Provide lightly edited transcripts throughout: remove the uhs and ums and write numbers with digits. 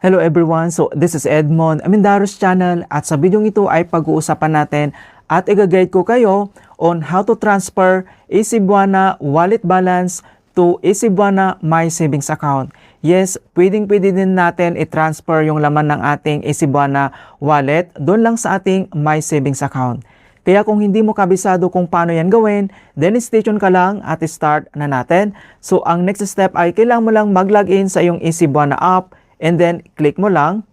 Hello everyone, so this is Edmond Amindaros channel at sa video ito ay pag-uusapan natin at i-guide ko kayo on how to transfer a Cebuana wallet balance to a Cebuana My Savings account. Yes, pwede din natin i-transfer yung laman ng ating Cebuana wallet doon lang sa ating My Savings account. Kaya kung hindi mo kabisado kung paano yan gawin, then stay tuned ka lang at start na natin. So ang next step ay kailangan mo lang mag-login sa iyong Cebuana app. And then, click mo lang.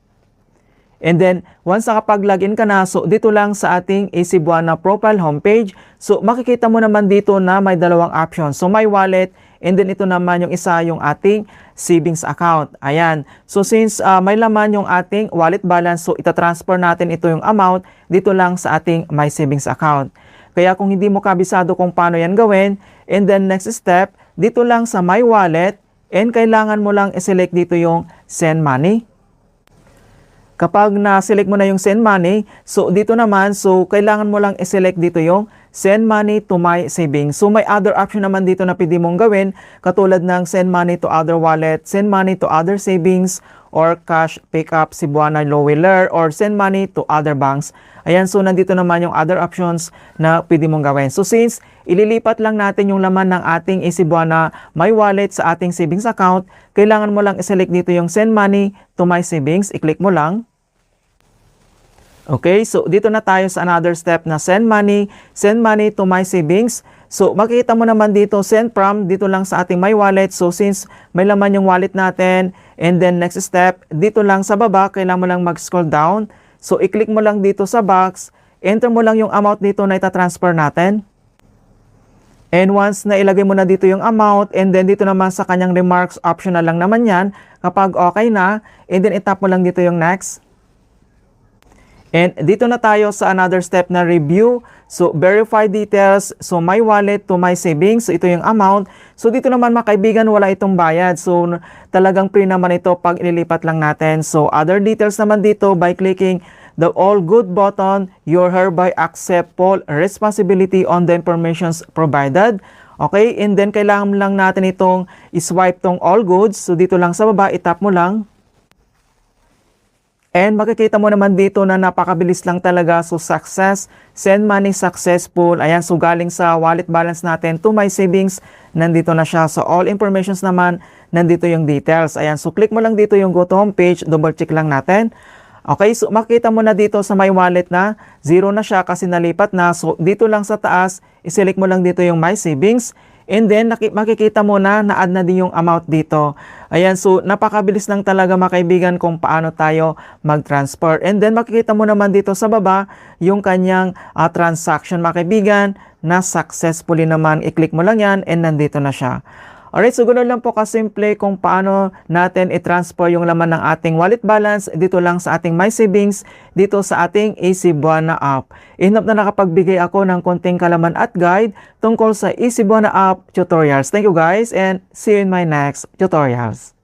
And then, once nakapag-login ka na, so dito lang sa ating Cebuana profile homepage. So, makikita mo naman dito na may dalawang options. So, my wallet, and then ito naman yung isa, yung ating savings account. Ayan. So, since may laman yung ating wallet balance, so itatransfer natin ito yung amount dito lang sa ating my savings account. Kaya kung hindi mo kabisado kung paano yan gawin, and then next step, dito lang sa my wallet, and kailangan mo lang i-select dito yung send money. Kapag na-select mo na yung send money, so dito naman, so kailangan mo lang i-select dito yung send money to my savings. So may other option naman dito na pwede mong gawin, katulad ng send money to other wallet, send money to other savings, or cash pickup Cebuana Lowiller, or send money to other banks. Ayan, so nandito naman yung other options na pwede mong gawin. So since ililipat lang natin yung laman ng ating Cebuana My Wallet sa ating savings account, kailangan mo lang i-select dito yung send money to my savings. I-click mo lang. Okay, so dito na tayo sa another step na send money to my savings. So makikita mo naman dito, send from, dito lang sa ating My Wallet. So since may laman yung wallet natin, and then next step, dito lang sa baba, kailangan mo lang mag-scroll down. So i-click mo lang dito sa box, enter mo lang yung amount dito na ita-transfer natin. And once na ilagay mo na dito yung amount, and then dito naman sa kanyang remarks, optional lang naman yan. Kapag okay na, and then itap mo lang dito yung next. And dito na tayo sa another step na review. So, verify details. So, my wallet to my savings. So, ito yung amount. So, dito naman mga kaibigan, wala itong bayad. So, talagang free naman ito pag ililipat lang natin. So, other details naman dito by clicking the all good button, you hereby accept full responsibility on the informations provided. Okay, and then kailangan lang natin itong swipe tong all goods. So, dito lang sa baba, itap mo lang. And makikita mo naman dito na napakabilis lang talaga. So, success, send money successful. Ayan, so galing sa wallet balance natin to my savings, nandito na siya. So, all informations naman, nandito yung details. Ayan, so click mo lang dito yung go to home page, double check lang natin. Okay, so makita mo na dito sa my wallet na zero na siya kasi nalipat na. So, dito lang sa taas, iselect mo lang dito yung my savings. And then, makikita mo na na-add na din yung amount dito. Ayan, so napakabilis lang talaga mga kaibigan kung paano tayo mag-transfer. And then, makikita mo naman dito sa baba yung kanyang transaction mga kaibigan na successfully naman. I-click mo lang yan and nandito na siya. Alright, so ganoon lang po kasimple kung paano natin i-transfer yung laman ng ating wallet balance dito lang sa ating My Savings, dito sa ating Cebuana app. Enough na nakapagbigay ako ng konting kalaman at guide tungkol sa Cebuana app tutorials. Thank you guys and see you in my next tutorials.